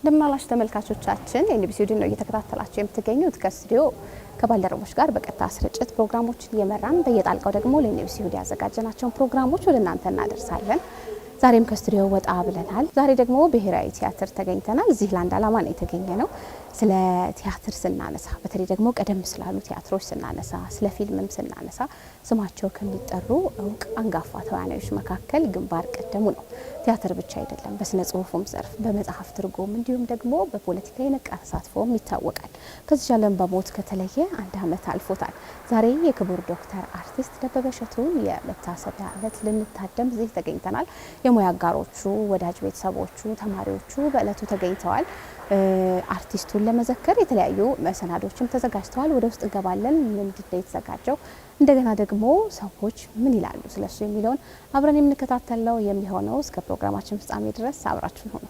እንደምናላችሁ ተመልካቾቻችን የኤንቢሲ ዲን ነው እየተከታተላችሁ የምትገኙት ከስቱዲዮ ከባልደረቦች ጋር በቀጥታ ስርጭት ፕሮግራሞችን እየመራን በየጣልቃው ደግሞ ለኤንቢሲ ያዘጋጀናቸውን ፕሮግራሞች ወደ እናንተ እናደርሳለን። ዛሬም ከስቱዲዮ ወጣ ብለናል። ዛሬ ደግሞ ብሔራዊ ቲያትር ተገኝተናል። እዚህ ለአንድ ዓላማ ነው የተገኘነው። ስለ ቲያትር ስናነሳ በተለይ ደግሞ ቀደም ስላሉ ቲያትሮች ስናነሳ ስለ ፊልምም ስናነሳ ስማቸው ከሚጠሩ እውቅ አንጋፋ ተዋናዮች መካከል ግንባር ቀደሙ ነው። ቲያትር ብቻ አይደለም፣ በስነ ጽሁፉም ዘርፍ በመጽሐፍ ትርጉም እንዲሁም ደግሞ በፖለቲካ የነቃ ተሳትፎም ይታወቃል። ከዚህ ዓለም በሞት ከተለየ 1 ዓመት አልፎታል። ዛሬ የክቡር ዶክተር አርቲስት ደበበ እሸቱን የመታሰቢያ ዕለት ልንታደም እዚህ ተገኝተናል። የሙያ አጋሮቹ፣ ወዳጅ ቤተሰቦቹ፣ ተማሪዎቹ በእለቱ ተገኝተዋል። አርቲስቱን ለመዘከር የተለያዩ መሰናዶችም ተዘጋጅተዋል። ወደ ውስጥ እንገባለን። ምንድነው የተዘጋጀው? እንደገና ደግሞ ሰዎች ምን ይላሉ ስለሱ የሚለውን አብረን የምንከታተለው የሚሆነው። እስከ ፕሮግራማችን ፍጻሜ ድረስ አብራችሁን ሆኑ።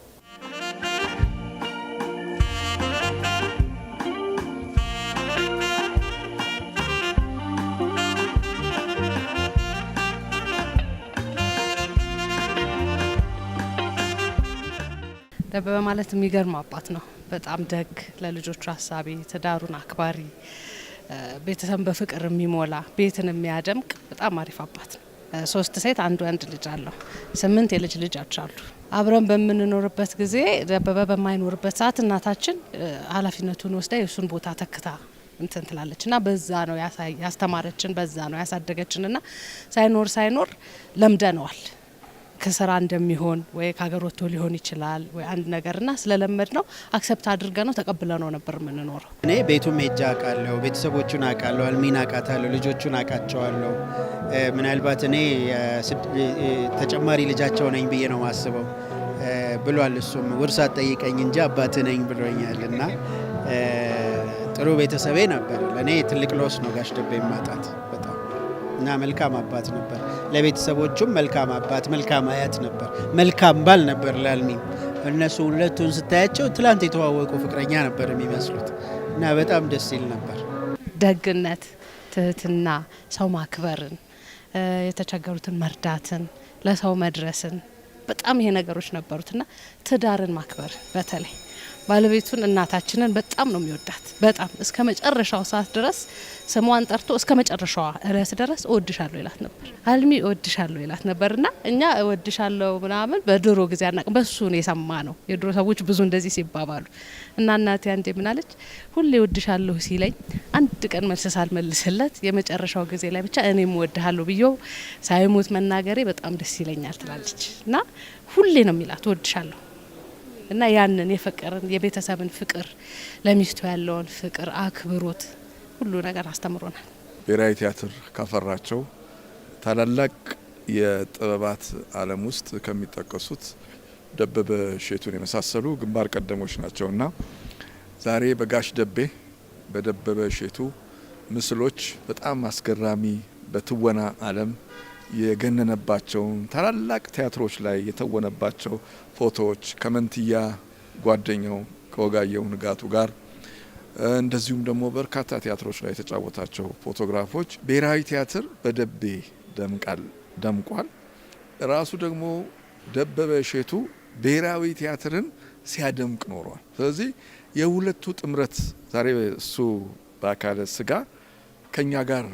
ደበበ ማለት የሚገርም አባት ነው። በጣም ደግ፣ ለልጆቹ ሀሳቢ፣ ትዳሩን አክባሪ፣ ቤተሰብ በፍቅር የሚሞላ ቤትን የሚያደምቅ በጣም አሪፍ አባት ነው። 3 ሴት 1 ወንድ ልጅ አለው። 8 የልጅ ልጆች አሉ። አብረን በምንኖርበት ጊዜ ደበበ በማይኖርበት ሰዓት እናታችን ኃላፊነቱን ወስዳ የሱን ቦታ ተክታ እንትን ትላለችና በዛ ነው ያስተማረችን፣ በዛ ነው ያሳደገችንና ሳይኖር ለምደነዋል። ከስራ እንደሚሆን ወይ ከሀገር ወጥቶ ሊሆን ይችላል ወይ አንድ ነገርና ስለለመድ ነው አክሰፕት አድርገ ነው ተቀብለ ነው ነበር የምንኖረው። እኔ ቤቱም ሄጄ አውቃለሁ፣ ቤተሰቦቹን አውቃለሁ፣ አልሚን አውቃታለሁ፣ ልጆቹን አውቃቸዋለሁ። ምናልባት እኔ ተጨማሪ ልጃቸው ነኝ ብዬ ነው ማስበው ብሏል። እሱም ውርስ አትጠይቀኝ እንጂ አባት ነኝ ብሎኛል። እና ጥሩ ቤተሰቤ ነበር። ለእኔ ትልቅ ሎስ ነው ጋሽ ደቤ ማጣት በጣም እና መልካም አባት ነበር። ለቤተሰቦቹም መልካም አባት፣ መልካም አያት ነበር፣ መልካም ባል ነበር ለአልሚም። እነሱ ሁለቱን ስታያቸው ትላንት የተዋወቁ ፍቅረኛ ነበር የሚመስሉት እና በጣም ደስ ይል ነበር። ደግነት፣ ትህትና፣ ሰው ማክበርን፣ የተቸገሩትን መርዳትን፣ ለሰው መድረስን በጣም ይሄ ነገሮች ነበሩትና ትዳርን ማክበር በተለይ ባለቤቱን እናታችንን በጣም ነው የሚወዳት። በጣም እስከ መጨረሻው ሰዓት ድረስ ስሟን ጠርቶ እስከ መጨረሻዋ እረስ ድረስ እወድሻለሁ ይላት ነበር። አልሚ እወድሻለሁ ይላት ነበርና እኛ እወድሻለሁ ምናምን በድሮ ጊዜ አናውቅም፣ በሱ ነው የሰማ ነው። የድሮ ሰዎች ብዙ እንደዚህ ሲባባሉ እና እናቴ አንዴ ምናለች፣ ሁሌ እወድሻለሁ ሲለኝ አንድ ቀን መልስ ሳልመልስለት የመጨረሻው ጊዜ ላይ ብቻ እኔም እወድሃለሁ ብዬው ሳይሞት መናገሬ በጣም ደስ ይለኛል ትላለች። እና ሁሌ ነው የሚላት እወድሻለሁ እና ያንን የፍቅርን የቤተሰብን ፍቅር ለሚስቱ ያለውን ፍቅር አክብሮት ሁሉ ነገር አስተምሮናል። ብሔራዊ ቲያትር ካፈራቸው ታላላቅ የጥበባት ዓለም ውስጥ ከሚጠቀሱት ደበበ እሸቱን የመሳሰሉ ግንባር ቀደሞች ናቸውና ዛሬ በጋሽ በደበበ እሸቱ ምስሎች በጣም አስገራሚ በትወና ዓለም የገነነባቸውን ታላላቅ ቲያትሮች ላይ የተወነባቸው ፎቶዎች ከመንትያ ጓደኛው ከወጋየሁ ንጋቱ ጋር እንደዚሁም ደግሞ በርካታ ቲያትሮች ላይ የተጫወታቸው ፎቶግራፎች ብሔራዊ ቲያትር በደቤ ደምቋል። ራሱ ደግሞ ደበበ እሸቱ ብሔራዊ ቲያትርን ሲያደምቅ ኖሯል። ስለዚህ የሁለቱ ጥምረት ዛሬ እሱ በአካለ ስጋ ከኛ ጋር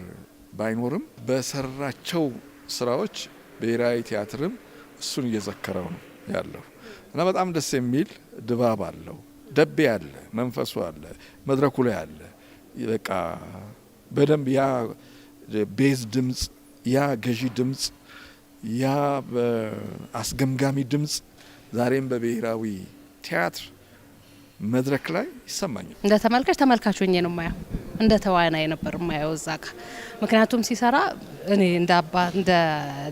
ባይኖርም በሰራቸው ስራዎች ብሔራዊ ቲያትርም እሱን እየዘከረው ነው ያለው እና በጣም ደስ የሚል ድባብ አለው። ደቤ አለ፣ መንፈሱ አለ፣ መድረኩ ላይ አለ። በቃ በደንብ ያ ቤዝ ድምጽ፣ ያ ገዢ ድምጽ፣ ያ አስገምጋሚ ድምጽ ዛሬም በብሔራዊ ቲያትር መድረክ ላይ ይሰማኛል። እንደ ተመልካች ሆኜ ነው ማየው፣ እንደ ተዋናይ ነበር ማየው ዛካ። ምክንያቱም ሲሰራ እኔ እንደ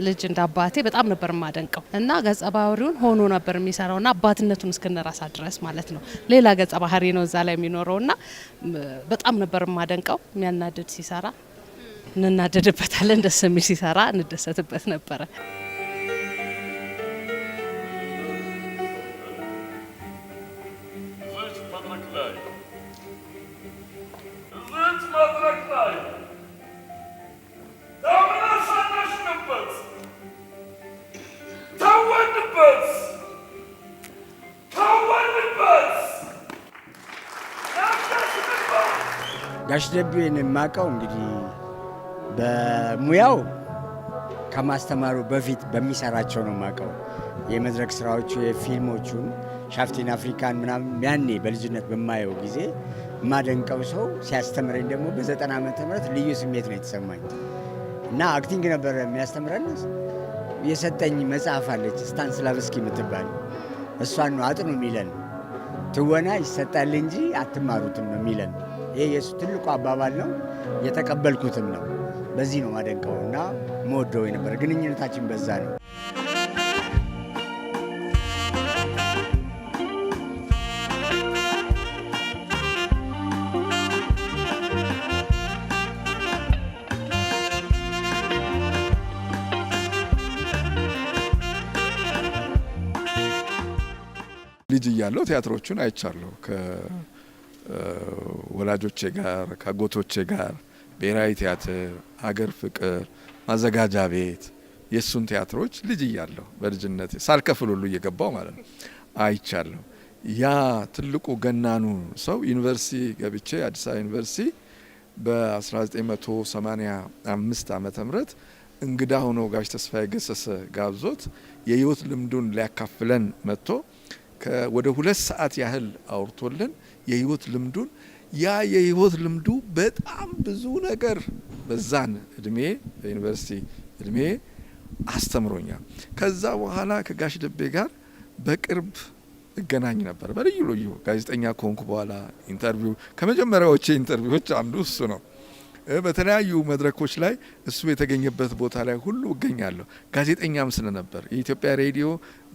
ልጅ እንደ አባቴ በጣም ነበር ማደንቀው እና ገጸ ባህሪውን ሆኖ ነበር የሚሰራውና አባትነቱን እስከነራሳ ድረስ ማለት ነው። ሌላ ገጸ ባህሪ ነው እዛ ላይ የሚኖረውና በጣም ነበር ማደንቀው። የሚያናድድ ሲሰራ እንናደድበታለን፣ ደስ የሚል ሲሰራ እንደሰትበት ነበረ። Tawenbus! ጋሽ ደቤን የማውቀው እንግዲህ በሙያው ከማስተማሩ በፊት በሚሰራቸው ነው የማውቀው። የመድረክ ስራዎቹ፣ የፊልሞቹን ሻፍቲን አፍሪካን ምናምን ያኔ በልጅነት በማየው ጊዜ የማደንቀው ሰው ሲያስተምረኝ ደግሞ በ90 ዓመተ ምህረት ልዩ ስሜት ነው የተሰማኝ እና አክቲንግ ነበር የሚያስተምረን። የሰጠኝ መጽሐፍ አለች ስታንስላቭስኪ የምትባል እሷን ነው አጥኑ የሚለን። ትወና ይሰጣል እንጂ አትማሩትም ነው የሚለን። ይሄ የሱ ትልቁ አባባል ነው፣ የተቀበልኩትም ነው። በዚህ ነው ማደንቀው እና መወደው የነበረ ግንኙነታችን በዛ ነው። ልጅ እያለሁ ቲያትሮቹን አይቻለሁ። ከወላጆቼ ጋር ከአጎቶቼ ጋር ብሔራዊ ቲያትር፣ አገር ፍቅር፣ ማዘጋጃ ቤት የእሱን ቲያትሮች ልጅ እያለሁ በልጅነቴ ሳልከፍል ሁሉ እየገባው ማለት ነው አይቻለሁ። ያ ትልቁ ገናኑ ሰው ዩኒቨርሲቲ ገብቼ አዲስ አበባ ዩኒቨርሲቲ በ1985 ዓመተ ምህረት እንግዳ ሆኖ ጋሽ ተስፋዬ ገሰሰ ጋብዞት የህይወት ልምዱን ሊያካፍለን መጥቶ ወደ 2 ሰዓት ያህል አውርቶልን የህይወት ልምዱን ያ የህይወት ልምዱ በጣም ብዙ ነገር በዛን እድሜ በዩኒቨርሲቲ እድሜ አስተምሮኛል። ከዛ በኋላ ከጋሽ ደቤ ጋር በቅርብ እገናኝ ነበር። በልዩ ልዩ ጋዜጠኛ ከሆንኩ በኋላ ኢንተርቪው ከመጀመሪያዎቼ ኢንተርቪዎች አንዱ እሱ ነው። በተለያዩ መድረኮች ላይ እሱ የተገኘበት ቦታ ላይ ሁሉ እገኛለሁ። ጋዜጠኛም ስለነበር የኢትዮጵያ ሬዲዮ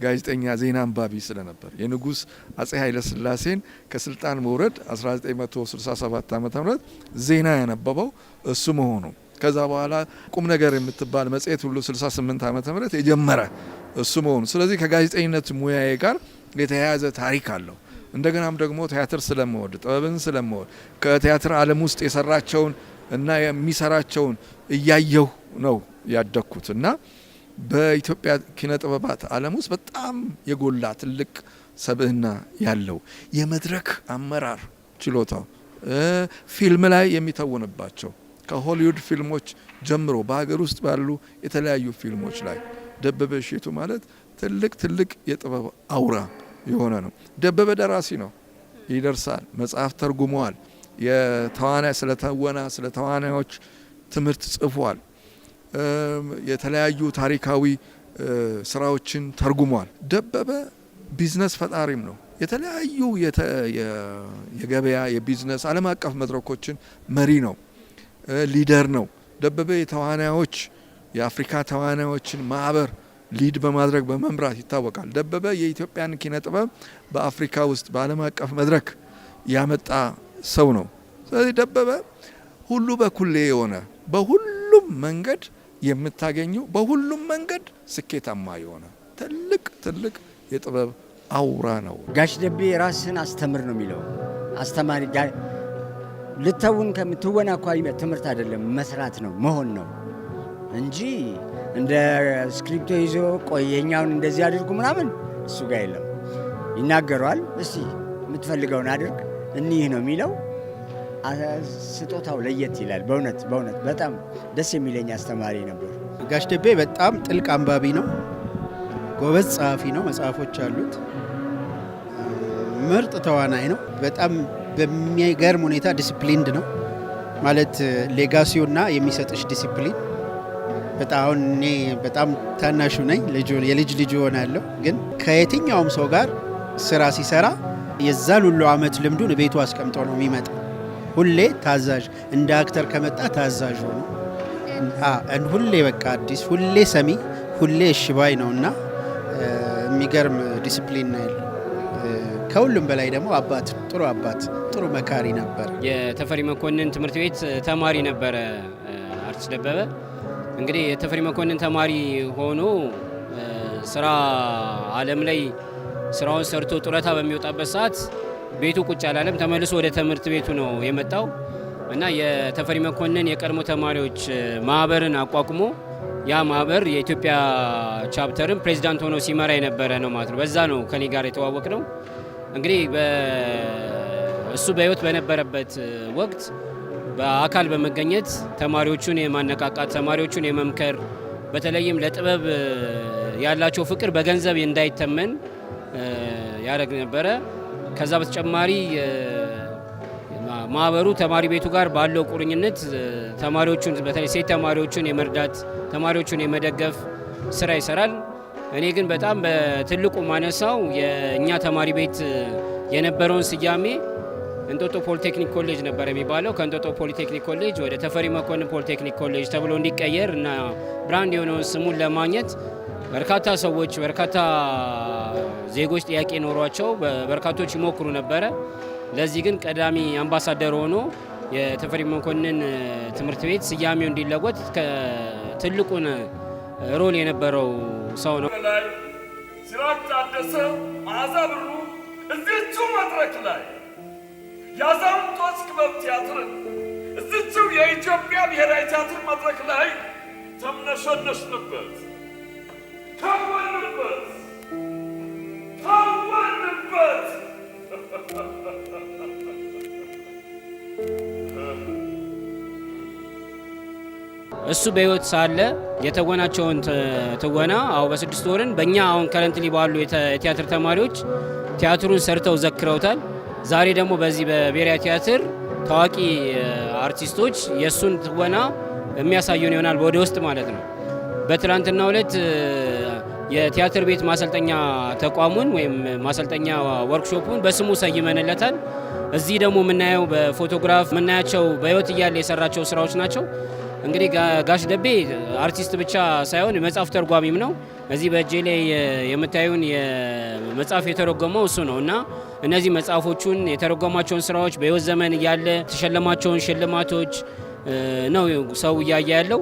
ጋዜጠኛ ዜና አንባቢ ስለነበር የንጉስ አጼ ኃይለ ሥላሴን ከስልጣን መውረድ 1967 ዓ.ም ዜና ያነበበው እሱ መሆኑ ከዛ በኋላ ቁም ነገር የምትባል መጽሔት ሁሉ 68 ዓ.ም የጀመረ እሱ መሆኑ ስለዚህ ከጋዜጠኝነት ሙያዬ ጋር የተያያዘ ታሪክ አለው። እንደገናም ደግሞ ቲያትር ስለምወድ ጥበብን ስለምወድ ከቲያትር ዓለም ውስጥ የሰራቸውን እና የሚሰራቸውን እያየሁ ነው ያደግኩት እና በኢትዮጵያ ኪነ ጥበባት ዓለም ውስጥ በጣም የጎላ ትልቅ ሰብዕና ያለው የመድረክ አመራር ችሎታው ፊልም ላይ የሚተውንባቸው ከሆሊውድ ፊልሞች ጀምሮ በሀገር ውስጥ ባሉ የተለያዩ ፊልሞች ላይ ደበበ እሸቱ ማለት ትልቅ የጥበብ አውራ የሆነ ነው። ደበበ ደራሲ ነው፣ ይደርሳል፣ መጽሐፍ ተርጉመዋል። የተዋናይ ስለተወና ስለተዋናዮች ትምህርት ጽፏል። የተለያዩ ታሪካዊ ስራዎችን ተርጉሟል። ደበበ ቢዝነስ ፈጣሪም ነው። የተለያዩ የገበያ የቢዝነስ ዓለም አቀፍ መድረኮችን መሪ ነው፣ ሊደር ነው። ደበበ የተዋናዮች የአፍሪካ ተዋናዮችን ማህበር ሊድ በማድረግ በመምራት ይታወቃል። ደበበ የኢትዮጵያን ኪነ ጥበብ በአፍሪካ ውስጥ በዓለም አቀፍ መድረክ ያመጣ ሰው ነው። ስለዚህ ደበበ ሁሉ በኩሌ የሆነ በሁሉም መንገድ የምታገኘው በሁሉም መንገድ ስኬታማ የሆነ ትልቅ የጥበብ አውራ ነው። ጋሽ ደቤ ራስን አስተምር ነው የሚለው። አስተማሪ ልተውን ከምትወና እኮ ትምህርት አይደለም መስራት ነው መሆን ነው እንጂ እንደ ስክሪፕቶ ይዞ ቆየኛውን እንደዚህ አድርጉ ምናምን እሱ ጋር የለም። ይናገረዋል። እስቲ የምትፈልገውን አድርግ እኒህ ነው የሚለው። ስጦታው ለየት ይላል። በእውነት በጣም ደስ የሚለኝ አስተማሪ ነበር። ጋሽ ደቤ በጣም ጥልቅ አንባቢ ነው። ጎበዝ ጸሐፊ ነው። መጽሐፎች አሉት። ምርጥ ተዋናይ ነው። በጣም በሚገርም ሁኔታ ዲሲፕሊንድ ነው። ማለት ሌጋሲውና የሚሰጥሽ ዲሲፕሊን በጣም አሁን እኔ በጣም ታናሹ ነኝ። የልጅ ልጅ ሆናለሁ። ግን ከየትኛውም ሰው ጋር ስራ ሲሰራ የዛን ሁሉ አመት ልምዱን ቤቱ አስቀምጦ ነው የሚመጣ። ሁሌ ታዛዥ፣ እንደ አክተር ከመጣ ታዛዥ ሆኖ ሁሌ በቃ አዲስ፣ ሁሌ ሰሚ፣ ሁሌ እሽባይ ነው እና የሚገርም ዲሲፕሊን ነው ያለው። ከሁሉም በላይ ደግሞ ጥሩ አባት፣ ጥሩ መካሪ ነበር። የተፈሪ መኮንን ትምህርት ቤት ተማሪ ነበረ አርቲስት ደበበ። እንግዲህ የተፈሪ መኮንን ተማሪ ሆኖ ስራ ዓለም ላይ ስራውን ሰርቶ ጡረታ በሚወጣበት ሰዓት ቤቱ ቁጭ አላለም። ተመልሶ ወደ ትምህርት ቤቱ ነው የመጣው እና የተፈሪ መኮንን የቀድሞ ተማሪዎች ማህበርን አቋቁሞ ያ ማህበር የኢትዮጵያ ቻፕተርን ፕሬዚዳንት ሆኖ ሲመራ የነበረ ነው ማለት ነው። በዛ ነው ከኔ ጋር የተዋወቅ ነው። እንግዲህ እሱ በህይወት በነበረበት ወቅት በአካል በመገኘት ተማሪዎቹን የማነቃቃት ተማሪዎቹን የመምከር በተለይም ለጥበብ ያላቸው ፍቅር በገንዘብ እንዳይተመን ያደርግ ነበረ። ከዛ በተጨማሪ ማህበሩ ተማሪ ቤቱ ጋር ባለው ቁርኝነት ተማሪዎቹን በተለይ ሴት ተማሪዎቹን የመርዳት ተማሪዎቹን የመደገፍ ስራ ይሰራል። እኔ ግን በጣም በትልቁ ማነሳው የእኛ ተማሪ ቤት የነበረውን ስያሜ እንጦጦ ፖሊቴክኒክ ኮሌጅ ነበር የሚባለው። ከእንጦጦ ፖሊቴክኒክ ኮሌጅ ወደ ተፈሪ መኮንን ፖሊቴክኒክ ኮሌጅ ተብሎ እንዲቀየር እና ብራንድ የሆነውን ስሙን ለማግኘት በርካታ ሰዎች በርካታ ዜጎች ጥያቄ ኖሯቸው በርካቶች ይሞክሩ ነበረ። ለዚህ ግን ቀዳሚ አምባሳደር ሆኖ የተፈሪ መኮንን ትምህርት ቤት ስያሜው እንዲለወጥ ትልቁን ሮል የነበረው ሰው ነው። ሲራክ ታደሰ፣ መዓዛ ብሩ እዚቹ መድረክ ላይ የአዛውንቶች ክበብ ቲያትርን እዚቹ የኢትዮጵያ ብሔራዊ ቲያትር መድረክ ላይ ተምነሸነሽንበት፣ ተወንበት። እሱ በህይወት ሳለ የተወናቸውን ትወና በ6 ወርን በእኛ አሁን ከረንትሊ ባሉ የቲያትር ተማሪዎች ቲያትሩን ሰርተው ዘክረውታል። ዛሬ ደግሞ በዚህ በብሔራዊ ቲያትር ታዋቂ አርቲስቶች የእሱን ትወና የሚያሳዩን ይሆናል ወደ ውስጥ ማለት ነው። በትላንትናው ዕለት የቲያትር ቤት ማሰልጠኛ ተቋሙን ወይም ማሰልጠኛ ወርክሾፑን በስሙ ሰይመንለታል። እዚህ ደግሞ የምናየው በፎቶግራፍ የምናያቸው በህይወት እያለ የሰራቸው ስራዎች ናቸው። እንግዲህ ጋሽ ደቤ አርቲስት ብቻ ሳይሆን መጽሐፍ ተርጓሚም ነው። እዚህ በእጄ ላይ የምታዩን የመጽሐፍ የተረጎመው እሱ ነው እና እነዚህ መጽሐፎቹን የተረጎማቸውን ስራዎች በህይወት ዘመን እያለ ተሸለማቸውን ሽልማቶች ነው ሰው እያየ ያለው።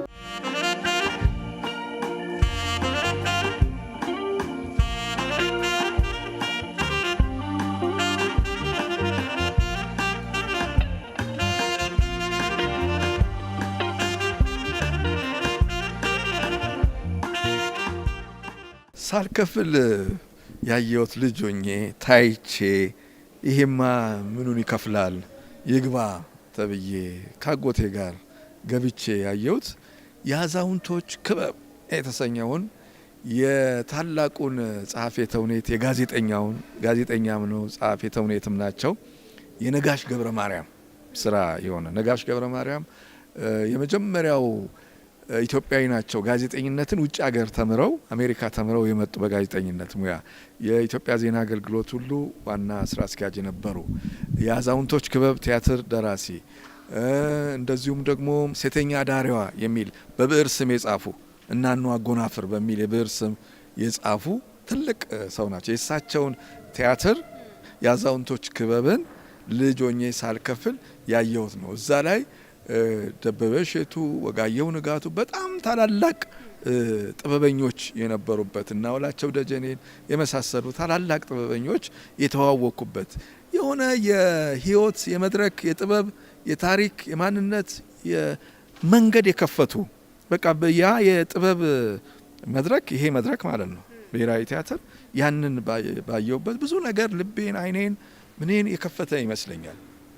ሳልከፍል ያየሁት ልጅ ሆኜ ታይቼ ይሄማ ምኑን ይከፍላል ይግባ ተብዬ ካጎቴ ጋር ገብቼ ያየሁት የአዛውንቶች ክበብ የተሰኘውን የታላቁን ጸሐፌ ተውኔት ጋዜጠኛም ነው ጸሐፌ ተውኔትም ናቸው የነጋሽ ገብረ ማርያም ስራ የሆነ ነጋሽ ገብረ ማርያም የመጀመሪያው ኢትዮጵያዊ ናቸው። ጋዜጠኝነትን ውጭ ሀገር ተምረው አሜሪካ ተምረው የመጡ በጋዜጠኝነት ሙያ የኢትዮጵያ ዜና አገልግሎት ሁሉ ዋና ስራ አስኪያጅ ነበሩ። የአዛውንቶች ክበብ ቲያትር ደራሲ እንደዚሁም ደግሞ ሴተኛ ዳሪዋ የሚል በብዕር ስም የጻፉ እናኑ አጎናፍር በሚል የብዕር ስም የጻፉ ትልቅ ሰው ናቸው። የእሳቸውን ቲያትር የአዛውንቶች ክበብን ልጅ ሆኜ ሳልከፍል ያየሁት ነው። እዛ ላይ ደበበ እሸቱ፣ ወጋየሁ ንጋቱ በጣም ታላላቅ ጥበበኞች የነበሩበት እና ወላቸው ደጀኔን የመሳሰሉ ታላላቅ ጥበበኞች የተዋወቁበት የሆነ የህይወት የመድረክ የጥበብ የታሪክ የማንነት መንገድ የከፈቱ በቃ ያ የጥበብ መድረክ ይሄ መድረክ ማለት ነው ብሔራዊ ቲያትር ያንን ባየውበት ብዙ ነገር ልቤን አይኔን ምንን የከፈተ ይመስለኛል።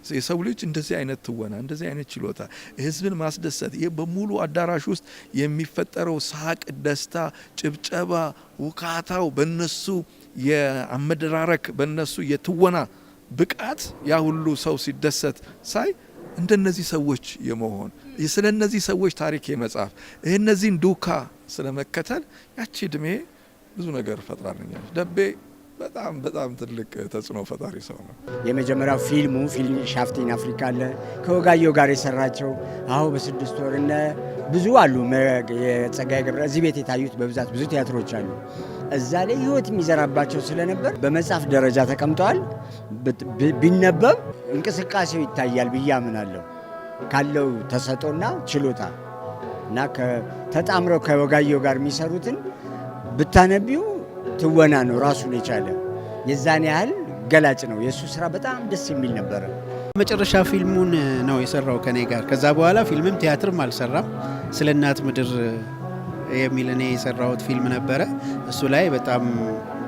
የሰው ልጅ እንደዚህ አይነት ትወና እንደዚህ አይነት ችሎታ ህዝብን ማስደሰት ይሄ በሙሉ አዳራሽ ውስጥ የሚፈጠረው ሳቅ፣ ደስታ፣ ጭብጨባ፣ ውካታው በነሱ የአመደራረክ በነሱ የትወና ብቃት ያ ሁሉ ሰው ሲደሰት ሳይ እንደነዚህ ሰዎች የመሆን ስለነዚህ ሰዎች ታሪክ የመጻፍ እነዚህን ዱካ ስለመከተል ያቺ እድሜ ብዙ ነገር ፈጥራልኛል። ደቤ በጣም ትልቅ ተጽዕኖ ፈጣሪ ሰው ነው። የመጀመሪያው ፊልም ሻፍቲን አፍሪካ አለ ከወጋየሁ ጋር የሰራቸው በ6 ወር እነ ብዙ አሉ። የጸጋዬ ገብረ እዚህ ቤት የታዩት በብዛት ብዙ ቲያትሮች አሉ። እዛ ላይ ህይወት የሚዘራባቸው ስለነበር በመጽሐፍ ደረጃ ተቀምጠዋል። ቢነበብ እንቅስቃሴው ይታያል ብዬ አምናለሁ። ካለው ተሰጦና ችሎታ እና ተጣምረው ከወጋየሁ ጋር የሚሰሩትን ብታነቢው ትወና ነው ራሱን የቻለ የዛን ያህል ገላጭ ነው። የእሱ ስራ በጣም ደስ የሚል ነበረ። መጨረሻ ፊልሙን ነው የሰራው ከኔ ጋር። ከዛ በኋላ ፊልምም ቲያትርም አልሰራም። ስለ እናት ምድር የሚል እኔ የሰራሁት ፊልም ነበረ። እሱ ላይ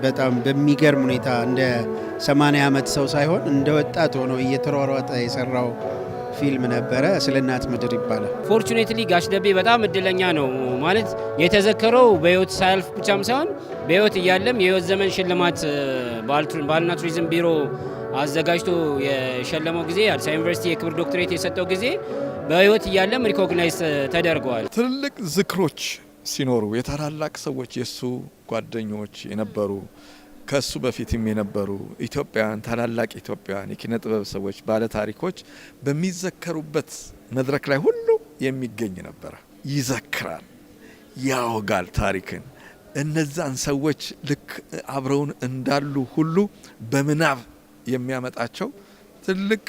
በጣም በሚገርም ሁኔታ እንደ 80 ዓመት ሰው ሳይሆን እንደ ወጣት ሆኖ እየተሯሯጠ የሰራው ፊልም ነበረ። ስለ እናት ምድር ይባላል። ፎርቹኔትሊ ጋሽ ደቤ በጣም እድለኛ ነው ማለት የተዘከረው በህይወት ሳያልፍ ብቻም ሳይሆን በህይወት እያለም የህይወት ዘመን ሽልማት ባህልና ቱሪዝም ቢሮ አዘጋጅቶ የሸለመው ጊዜ አዲስ አበባ ዩኒቨርሲቲ የክብር ዶክትሬት የሰጠው ጊዜ በህይወት እያለም ሪኮግናይዝ ተደርገዋል። ትልልቅ ዝክሮች ሲኖሩ የታላላቅ ሰዎች የሱ ጓደኞች የነበሩ ከሱ በፊትም የነበሩ ኢትዮጵያውያን ታላላቅ ኢትዮጵያውያን የኪነ ጥበብ ሰዎች ባለ ታሪኮች በሚዘከሩበት መድረክ ላይ ሁሉ የሚገኝ ነበረ። ይዘክራል፣ ያወጋል ታሪክን። እነዛን ሰዎች ልክ አብረውን እንዳሉ ሁሉ በምናብ የሚያመጣቸው ትልቅ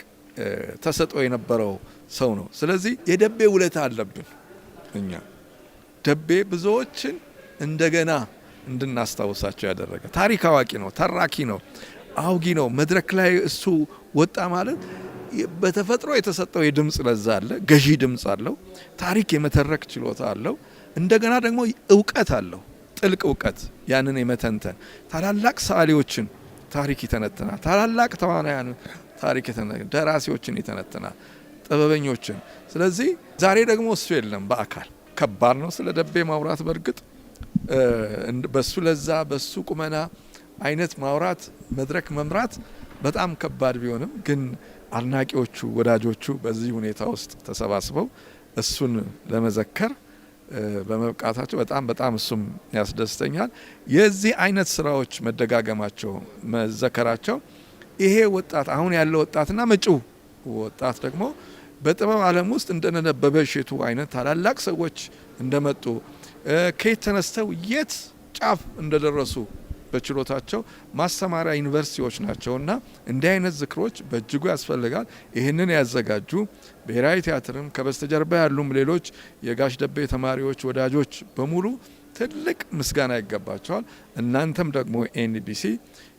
ተሰጥኦ የነበረው ሰው ነው። ስለዚህ የደቤ ውለታ አለብን እኛ። ደቤ ብዙዎችን እንደገና እንድናስታውሳቸው ያደረገ ታሪክ አዋቂ ነው፣ ተራኪ ነው፣ አውጊ ነው። መድረክ ላይ እሱ ወጣ ማለት በተፈጥሮ የተሰጠው የድምፅ ለዛ አለ፣ ገዢ ድምፅ አለው፣ ታሪክ የመተረክ ችሎታ አለው። እንደገና ደግሞ እውቀት አለው፣ ጥልቅ እውቀት፣ ያንን የመተንተን ታላላቅ ሰዓሊዎችን ታሪክ ይተነትናል፣ ታላላቅ ተዋናያን ታሪክ ይተነትናል፣ ደራሲዎችን ይተነትናል፣ ጥበበኞችን። ስለዚህ ዛሬ ደግሞ እሱ የለም በአካል። ከባድ ነው ስለ ደቤ ማውራት። በእርግጥ በሱ ለዛ በሱ ቁመና አይነት ማውራት መድረክ መምራት በጣም ከባድ ቢሆንም ግን አድናቂዎቹ ወዳጆቹ በዚህ ሁኔታ ውስጥ ተሰባስበው እሱን ለመዘከር በመብቃታቸው በጣም እሱም ያስደስተኛል። የዚህ አይነት ስራዎች መደጋገማቸው መዘከራቸው ይሄ ወጣት አሁን ያለው ወጣትና መጪው ወጣት ደግሞ በጥበብ ዓለም ውስጥ እንደነበበ እሸቱ አይነት ታላላቅ ሰዎች እንደመጡ ከየት ተነስተው የት ጫፍ እንደደረሱ በችሎታቸው ማስተማሪያ ዩኒቨርሲቲዎች ናቸውና እንዲህ አይነት ዝክሮች በእጅጉ ያስፈልጋል። ይህንን ያዘጋጁ ብሔራዊ ቲያትርም ከበስተጀርባ ያሉም ሌሎች የጋሽ ደቤ ተማሪዎች ወዳጆች በሙሉ ትልቅ ምስጋና ይገባቸዋል። እናንተም ደግሞ ኤንቢሲ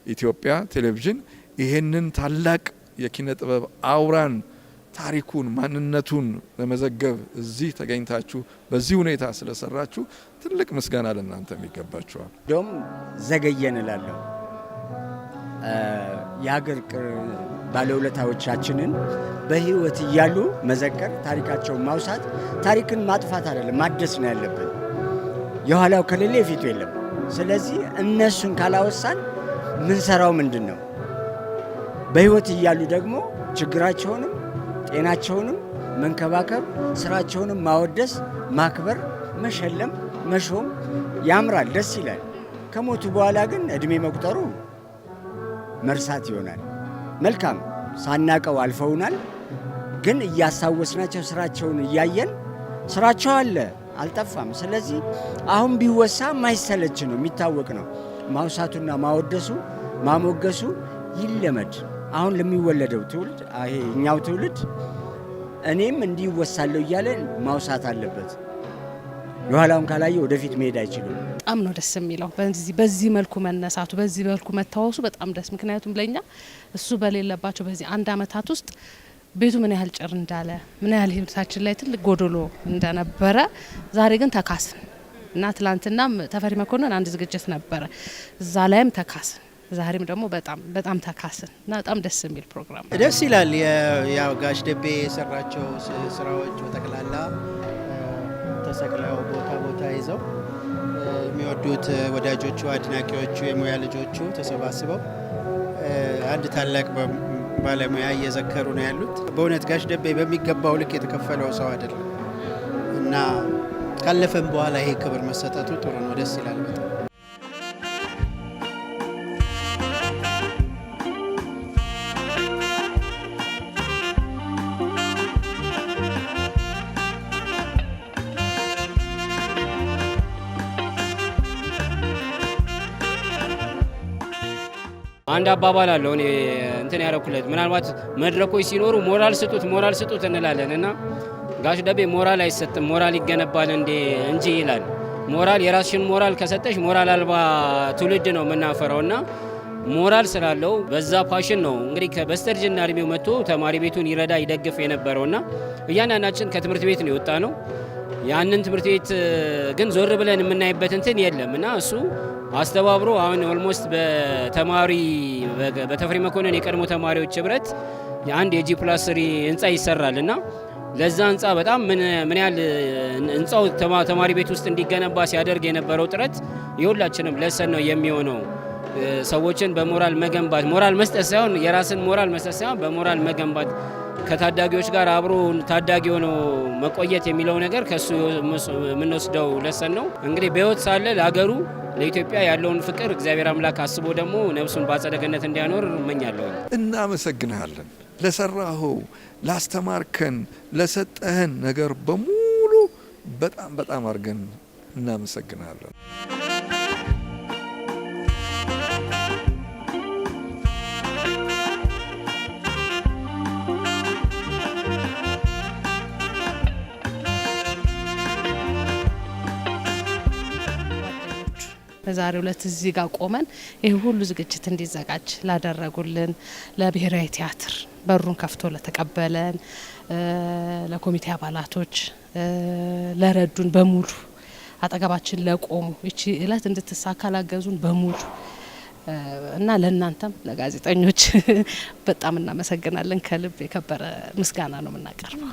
ኢትዮጵያ ቴሌቪዥን ይህንን ታላቅ የኪነ ጥበብ አውራን ታሪኩን ማንነቱን ለመዘገብ እዚህ ተገኝታችሁ በዚህ ሁኔታ ስለሰራችሁ ትልቅ ምስጋና ለእናንተም ይገባችኋል። ዶም ዘገየን እላለሁ። የሀገር ባለውለታዎቻችንን በህይወት እያሉ መዘከር፣ ታሪካቸውን ማውሳት፣ ታሪክን ማጥፋት አይደለም ማደስ ነው ያለብን። የኋላው ከሌለ የፊቱ የለም። ስለዚህ እነሱን ካላወሳን ምንሰራው ምንድን ነው? በህይወት እያሉ ደግሞ ችግራቸውንም ጤናቸውንም መንከባከብ፣ ስራቸውንም ማወደስ፣ ማክበር፣ መሸለም፣ መሾም ያምራል፣ ደስ ይላል። ከሞቱ በኋላ ግን እድሜ መቁጠሩ መርሳት ይሆናል። መልካም ሳናቀው አልፈውናል፣ ግን እያስታወስናቸው ስራቸውን እያየን ስራቸው አለ አልጠፋም። ስለዚህ አሁን ቢወሳ ማይሰለች ነው፣ የሚታወቅ ነው። ማውሳቱና ማወደሱ ማሞገሱ ይለመድ። አሁን ለሚወለደው ትውልድ ይሄ እኛው ትውልድ እኔም እንዲወሳለሁ እያለ ማውሳት አለበት። የኋላውን ካላየ ወደፊት መሄድ አይችልም። በጣም ነው ደስ የሚለው በዚህ መልኩ መነሳቱ፣ በዚህ መልኩ መታወሱ በጣም ደስ። ምክንያቱም ለኛ እሱ በሌለባቸው በዚህ አንድ አመታት ውስጥ ቤቱ ምን ያህል ጭር እንዳለ፣ ምን ያህል ህይወታችን ላይ ትልቅ ጎዶሎ እንደነበረ ዛሬ ግን ተካስን እና ትላንትናም ተፈሪ መኮንን አንድ ዝግጅት ነበረ፣ እዛ ላይም ተካስን። ዛሬም ደግሞ በጣም ተካስን እና በጣም ደስ የሚል ፕሮግራም ደስ ይላል። ያው ጋሽ ደቤ የሰራቸው ስራዎች በጠቅላላ ተሰቅለው ቦታ ይዘው የሚወዱት ወዳጆቹ፣ አድናቂዎቹ፣ የሙያ ልጆቹ ተሰባስበው አንድ ታላቅ ባለሙያ እየዘከሩ ነው ያሉት። በእውነት ጋሽ ደቤ በሚገባው ልክ የተከፈለው ሰው አይደለም እና ካለፈም በኋላ ይሄ ክብር መሰጠቱ ጥሩ ነው፣ ደስ ይላል በጣም። አንድ አባባል አለው እኔ እንትን ያረኩለት ምናልባት መድረኮች ሲኖሩ ሞራል ስጡት እንላለን እና ጋሽ ደቤ ሞራል አይሰጥም ሞራል ይገነባል እንጂ ይላል። ሞራል የራስሽን ሞራል ከሰጠሽ ሞራል አልባ ትውልድ ነው የምናፈራው እና ሞራል ስላለው በዛ ፓሽን ነው እንግዲህ በስተርጅና እድሜው መጥቶ ተማሪ ቤቱን ይረዳ ይደግፍ የነበረው እና እያንዳንዳችን ከትምህርት ቤት ነው የወጣ ነው። ያንን ትምህርት ቤት ግን ዞር ብለን የምናይበት እንትን የለም እና እሱ አስተባብሮ አሁን ኦልሞስት በተፈሪ መኮንን የቀድሞ ተማሪዎች ህብረት አንድ የጂ+3 ህንፃ ይሰራል እና ለዛ ህንፃ በጣም ምን ያህል ህንፃው ተማሪ ቤት ውስጥ እንዲገነባ ሲያደርግ የነበረው ጥረት የሁላችንም ለሰን ነው የሚሆነው። ሰዎችን በሞራል መገንባት፣ ሞራል መስጠት ሳይሆን የራስን ሞራል መስጠት ሳይሆን በሞራል መገንባት፣ ከታዳጊዎች ጋር አብሮ ታዳጊ ሆኖ መቆየት የሚለው ነገር ከሱ የምንወስደው ለሰን ነው። እንግዲህ በህይወት ሳለ ለሀገሩ ለኢትዮጵያ ያለውን ፍቅር እግዚአብሔር አምላክ አስቦ ደግሞ ነፍሱን በአጸደ ገነት እንዲያኖር እመኛለሁ። እናመሰግንሃለን ለሰራኸው፣ ላስተማርከን፣ ለሰጠህን ነገር በሙሉ በጣም በጣም አድርገን እናመሰግንሃለን። በዛሬው ዕለት እዚህ ጋር ቆመን ይህ ሁሉ ዝግጅት እንዲዘጋጅ ላደረጉልን ለብሔራዊ ቲያትር በሩን ከፍቶ ለተቀበለን ለኮሚቴ አባላቶች ለረዱን በሙሉ አጠገባችን ለቆሙ እቺ እለት እንድትሳካ ላገዙን በሙሉ እና ለእናንተም ለጋዜጠኞች በጣም እናመሰግናለን። ከልብ የከበረ ምስጋና ነው የምናቀርበው።